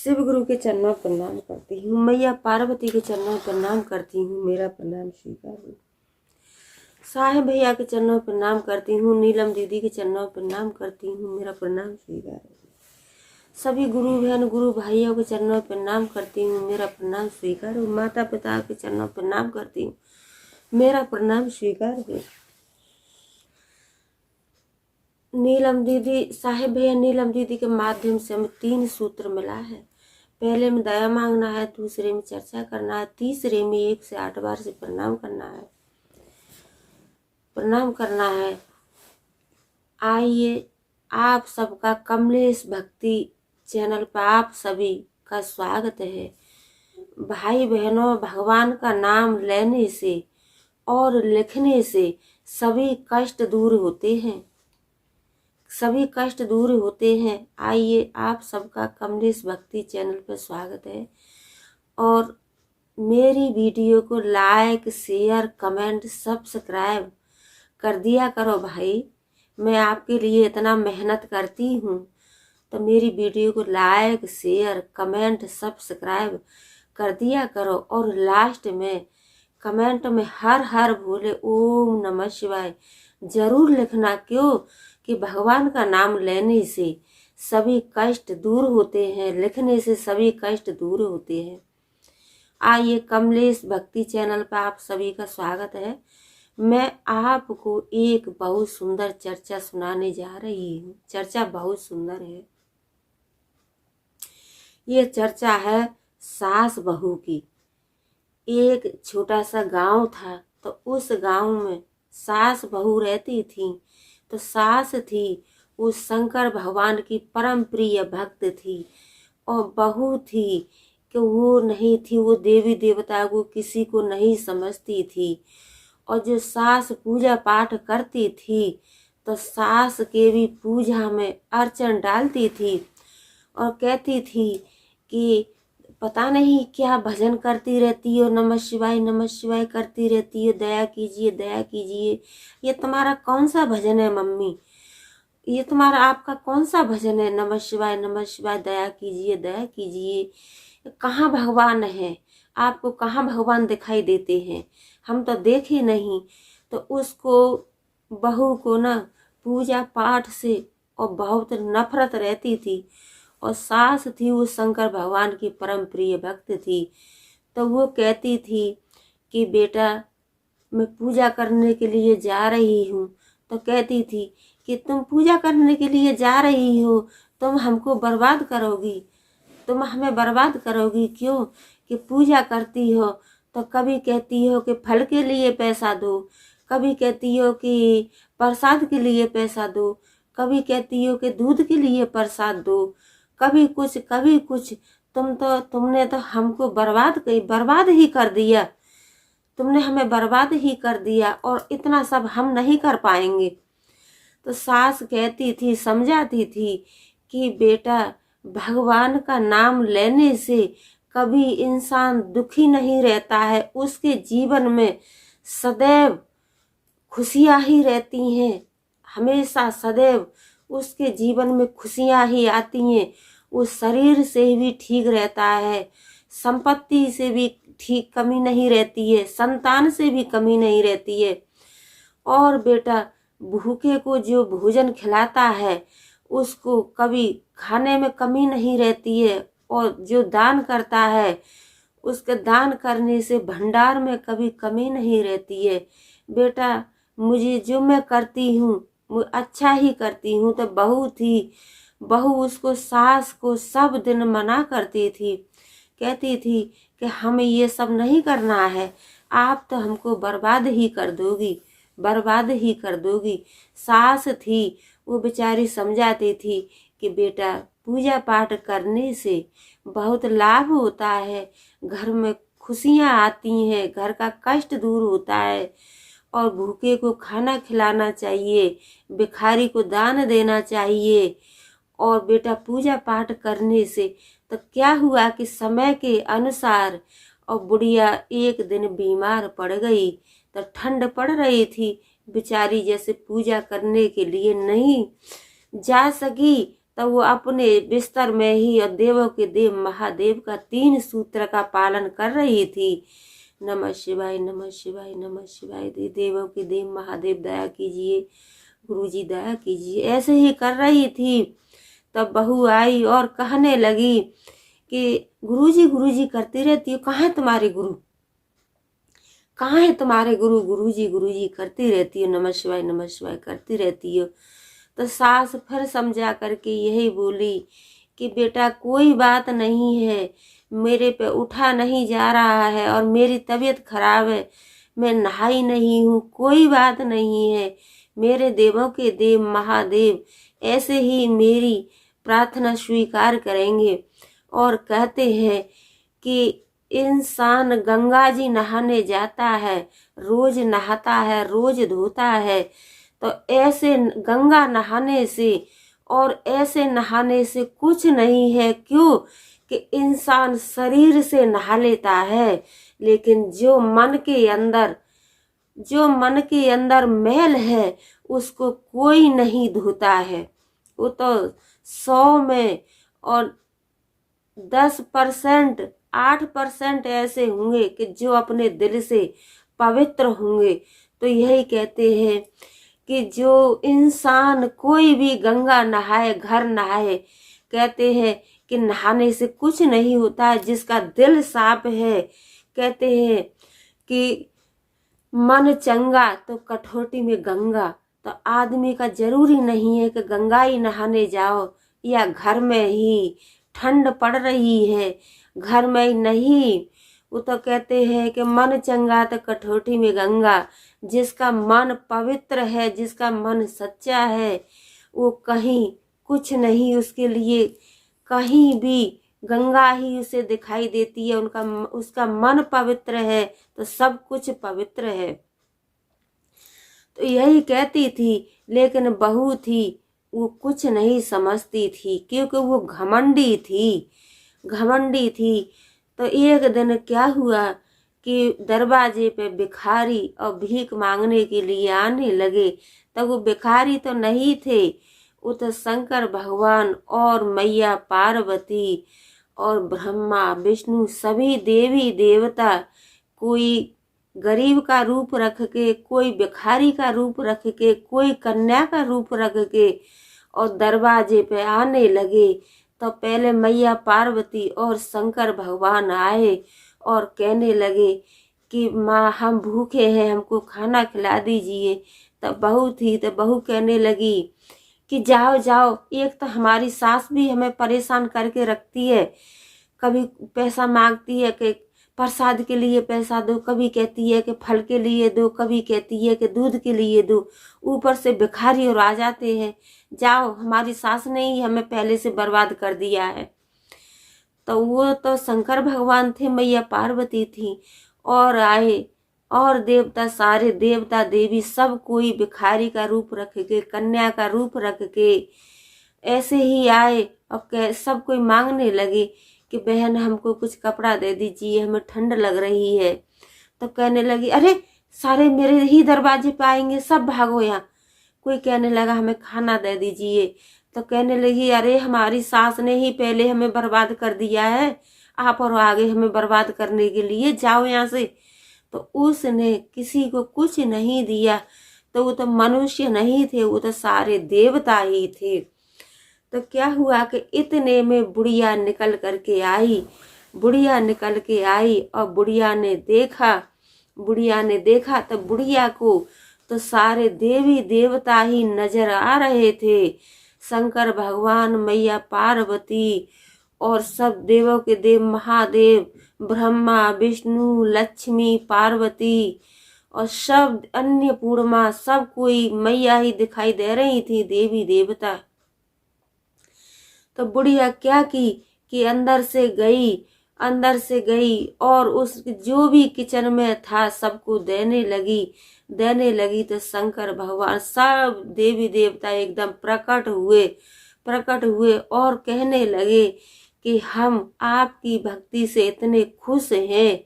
शिव गुरु के चरणों में प्रणाम करती हूँ। मैया पार्वती के चरणों में प्रणाम करती हूँ। मेरा प्रणाम स्वीकार हो। साहेब भैया के चरणों में प्रणाम करती हूँ। नीलम दीदी के चरणों में प्रणाम करती हूँ। मेरा प्रणाम स्वीकार हो। सभी गुरु बहन गुरु भाइयों के चरणों में प्रणाम करती हूँ। मेरा प्रणाम स्वीकार हो। माता पिता के चरणों में प्रणाम करती हूँ। मेरा प्रणाम स्वीकार हो। नीलम दीदी, साहेब भैया नीलम दीदी के माध्यम से हमें 3 सूत्र मिला है। पहले में दया मांगना है, दूसरे में चर्चा करना है, तीसरे में 1 से 8 बार से प्रणाम करना है। आइए, आप सबका कमलेश भक्ति चैनल पर आप सभी का स्वागत है। भाई बहनों, भगवान का नाम लेने से और लिखने से सभी कष्ट दूर होते हैं, सभी कष्ट दूर होते हैं। आइए, आप सबका कमलेश भक्ति चैनल पर स्वागत है और मेरी वीडियो को लाइक शेयर कमेंट सब्सक्राइब कर दिया करो भाई। मैं आपके लिए इतना मेहनत करती हूँ तो मेरी वीडियो को लाइक शेयर कमेंट सब्सक्राइब कर दिया करो और लास्ट में कमेंट में हर हर बोले ओम नमः शिवाय जरूर लिखना। क्यों कि भगवान का नाम लेने से सभी कष्ट दूर होते हैं, लिखने से सभी कष्ट दूर होते हैं। आइए, कमलेश भक्ति चैनल पर आप सभी का स्वागत है। मैं आपको एक बहुत सुंदर चर्चा सुनाने जा रही हूँ। चर्चा बहुत सुंदर है। ये चर्चा है सास बहू की। एक छोटा सा गांव था तो उस गांव में सास बहू रहती थी। तो सास थी वो शंकर भगवान की परम प्रिय भक्त थी और बहू थी कि वो नहीं थी, वो देवी देवता को किसी को नहीं समझती थी। और जो सास पूजा पाठ करती थी तो सास के भी पूजा में अर्चन डालती थी और कहती थी कि पता नहीं क्या भजन करती रहती हो, नमः शिवाय करती रहती हो, दया कीजिए। ये तुम्हारा कौन सा भजन है मम्मी? ये तुम्हारा आपका कौन सा भजन है? नमः शिवाय दया कीजिए। कहाँ भगवान है? आपको कहाँ भगवान दिखाई देते हैं? हम तो देखे नहीं। तो उसको बहू को ना पूजा पाठ से और बहुत नफरत रहती थी। और सास थी वो शंकर भगवान की परम प्रिय भक्त थी। तो वो कहती थी कि बेटा मैं पूजा करने के लिए जा रही हूँ। तो कहती थी कि तुम पूजा करने के लिए जा रही हो, तुम हमको बर्बाद करोगी, तुम हमें बर्बाद करोगी। क्यों कि पूजा करती हो तो कभी कहती हो कि फल के लिए पैसा दो, कभी कहती हो कि प्रसाद के लिए पैसा दो, कभी कहती हो कि दूध के लिए प्रसाद दो, कभी कुछ। तुमने तो हमको बर्बाद ही कर दिया। तुमने हमें बर्बाद ही कर दिया और इतना सब हम नहीं कर पाएंगे। तो सास कहती थी, समझाती थी कि बेटा भगवान का नाम लेने से कभी इंसान दुखी नहीं रहता है, उसके जीवन में सदैव खुशियां ही रहती हैं। हमेशा सदैव उसके जीवन में खुशियां ही आती हैं। वो शरीर से भी ठीक रहता है, संपत्ति से भी ठीक कमी नहीं रहती है, संतान से भी कमी नहीं रहती है। और बेटा भूखे को जो भोजन खिलाता है उसको कभी खाने में कमी नहीं रहती है। और जो दान करता है उसके दान करने से भंडार में कभी कमी नहीं रहती है। बेटा मुझे जो मैं करती हूँ अच्छा ही करती हूँ। तो बहू उसको सास को सब दिन मना करती थी, कहती थी कि हमें ये सब नहीं करना है, आप तो हमको बर्बाद ही कर दोगी। सास थी वो बेचारी समझाती थी कि बेटा पूजा पाठ करने से बहुत लाभ होता है, घर में खुशियाँ आती हैं, घर का कष्ट दूर होता है और भूखे को खाना खिलाना चाहिए, भिखारी को दान देना चाहिए। और बेटा पूजा पाठ करने से तो क्या हुआ कि समय के अनुसार और बुढ़िया एक दिन बीमार पड़ गई। तो ठंड पड़ रही थी, बेचारी जैसे पूजा करने के लिए नहीं जा सकी। तब वो अपने बिस्तर में ही और देवों के देव महादेव का 3 सूत्र का पालन कर रही थी। नमः शिवाय, नमः शिवाय, नमः शिवाय। देवों के देव महादेव दया कीजिए, गुरुजी दया कीजिए, ऐसे ही कर रही थी। तब बहू आई और कहने लगी कि गुरुजी करती रहती हो, कहाँ है तुम्हारे गुरु, कहाँ है तुम्हारे गुरु, गुरुजी करती रहती हो, नमः शिवाय करती रहती हो। तो सास फिर समझा करके यही बोली कि बेटा कोई बात नहीं है, मेरे पे उठा नहीं जा रहा है और मेरी तबीयत खराब है, मैं नहाई नहीं हूँ, कोई बात नहीं है, मेरे देवों के देव महादेव ऐसे ही मेरी प्रार्थना स्वीकार करेंगे। और कहते हैं कि इंसान गंगा जी नहाने जाता है, रोज नहाता है, रोज धोता है, तो ऐसे गंगा नहाने से और ऐसे नहाने से कुछ नहीं है। क्यों कि इंसान शरीर से नहा लेता है, लेकिन जो मन के अंदर मैल है उसको कोई नहीं धोता है। वो तो 100 में और 10%, 8% ऐसे होंगे कि जो अपने दिल से पवित्र होंगे। तो यही कहते हैं कि जो इंसान कोई भी गंगा नहाए, घर नहाए, कहते हैं कि नहाने से कुछ नहीं होता है। जिसका दिल साफ है, कहते हैं कि मन चंगा तो कठौती में गंगा। तो आदमी का जरूरी नहीं है कि गंगा ही नहाने जाओ या घर में ही, ठंड पड़ रही है घर में नहीं। वो तो कहते हैं कि मन चंगा तो कठौती में गंगा। जिसका मन पवित्र है, जिसका मन सच्चा है, वो कहीं कुछ नहीं, उसके लिए कहीं भी गंगा ही उसे दिखाई देती है। उसका मन पवित्र है तो सब कुछ पवित्र है। तो यही कहती थी, लेकिन बहू थी वो कुछ नहीं समझती थी, क्योंकि वो घमंडी थी। तो एक दिन क्या हुआ कि दरवाजे पे भिखारी और भीख मांगने के लिए आने लगे। तब वो भिखारी तो नहीं थे, वो तो शंकर भगवान और मैया पार्वती और ब्रह्मा विष्णु सभी देवी देवता, कोई गरीब का रूप रख के, कोई भिखारी का रूप रख के, कोई कन्या का रूप रख के और दरवाजे पे आने लगे। तो पहले मैया पार्वती और शंकर भगवान आए और कहने लगे कि माँ हम भूखे हैं, हमको खाना खिला दीजिए। तब बहू थी तो बहू कहने लगी कि जाओ, एक तो हमारी सास भी हमें परेशान करके रखती है, कभी पैसा मांगती है कि प्रसाद के लिए पैसा दो, कभी कहती है कि फल के लिए दो, कभी कहती है कि दूध के लिए दो, ऊपर से भिखारी और आ जाते हैं। जाओ, हमारी सास ने ही हमें पहले से बर्बाद कर दिया है। तो वो तो शंकर भगवान थे, मैया पार्वती थी और आए और देवता, सारे देवता देवी सब कोई भिखारी का रूप रख के, कन्या का रूप रख के ऐसे ही आए और सब कोई मांगने लगे कि बहन हमको कुछ कपड़ा दे दीजिए, हमें ठंड लग रही है। तो कहने लगी अरे सारे मेरे ही दरवाजे पे आएंगे, सब भागो यहाँ। कोई कहने लगा हमें खाना दे दीजिए। तो कहने लगी अरे हमारी सास ने ही पहले हमें बर्बाद कर दिया है, आप और आगे हमें बर्बाद करने के लिए, जाओ यहाँ से। तो उसने किसी को कुछ नहीं दिया। तो वो तो मनुष्य नहीं थे, वो तो सारे देवता ही थे। तो क्या हुआ कि इतने में बुढ़िया निकल के आई और बुढ़िया ने देखा तो बुढ़िया को तो सारे देवी देवता ही नजर आ रहे थे, शंकर भगवान, मैया पार्वती और सब देवों के देव महादेव, ब्रह्मा विष्णु लक्ष्मी पार्वती और सब अन्नपूर्णा, सब कोई मैया ही दिखाई दे रही थी, देवी देवता। तो बुढ़िया क्या की कि अंदर से गई और उस जो भी किचन में था सबको देने लगी। तो शंकर भगवान सब देवी देवता एकदम प्रकट हुए और कहने लगे कि हम आपकी भक्ति से इतने खुश हैं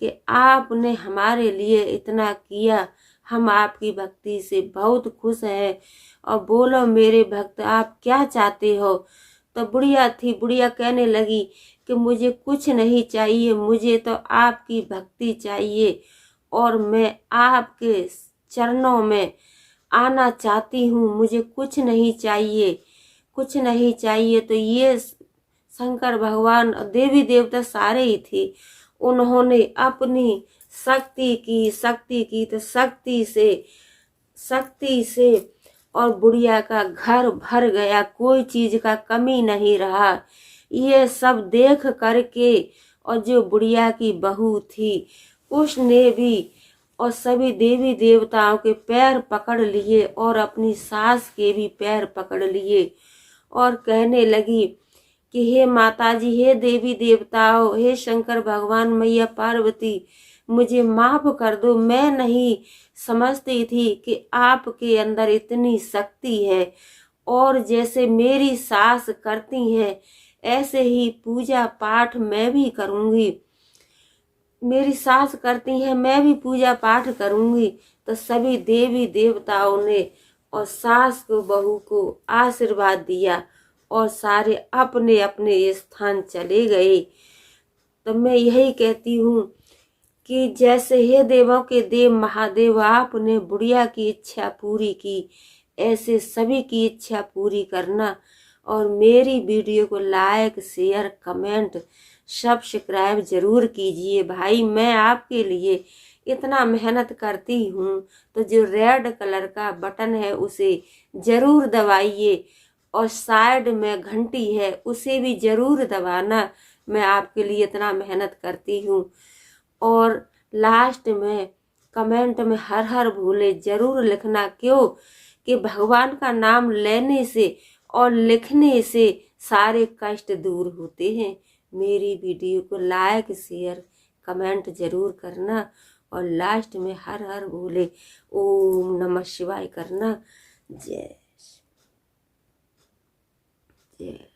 कि आपने हमारे लिए इतना किया, हम आपकी भक्ति से बहुत खुश हैं। और बोलो मेरे भक्त आप क्या चाहते हो। तो बुढ़िया कहने लगी कि मुझे कुछ नहीं चाहिए, मुझे तो आपकी भक्ति चाहिए और मैं आपके चरणों में आना चाहती हूँ, मुझे कुछ नहीं चाहिए, कुछ नहीं चाहिए। तो ये शंकर भगवान देवी देवता सारे ही थे, उन्होंने अपनी शक्ति की तो शक्ति से और बुढ़िया का घर भर गया, कोई चीज का कमी नहीं रहा। ये सब देख करके और जो बुढ़िया की बहू थी उसने भी और सभी देवी देवताओं के पैर पकड़ लिए और अपनी सास के भी पैर पकड़ लिए और कहने लगी कि हे माताजी, हे देवी देवताओं, हे शंकर भगवान, मैया पार्वती, मुझे माफ कर दो। मैं नहीं समझती थी कि आपके अंदर इतनी शक्ति है और जैसे मेरी सास करती हैं ऐसे ही पूजा पाठ मैं भी करूंगी, मेरी सास करती हैं मैं भी पूजा पाठ करूंगी। तो सभी देवी देवताओं ने और सास को बहू को आशीर्वाद दिया और सारे अपने अपने स्थान चले गए। तो मैं यही कहती हूँ कि जैसे हे देवों के देव महादेव आपने बुढ़िया की इच्छा पूरी की, ऐसे सभी की इच्छा पूरी करना। और मेरी वीडियो को लाइक शेयर कमेंट सब्सक्राइब जरूर कीजिए भाई। मैं आपके लिए इतना मेहनत करती हूँ, तो जो रेड कलर का बटन है उसे जरूर दबाइए और साइड में घंटी है उसे भी जरूर दबाना। मैं आपके लिए इतना मेहनत करती हूँ। और लास्ट में कमेंट में हर हर भोले जरूर लिखना, क्यों कि भगवान का नाम लेने से और लिखने से सारे कष्ट दूर होते हैं। मेरी वीडियो को लाइक शेयर कमेंट जरूर करना और लास्ट में हर हर भोले ओम नमः शिवाय करना। जय जय।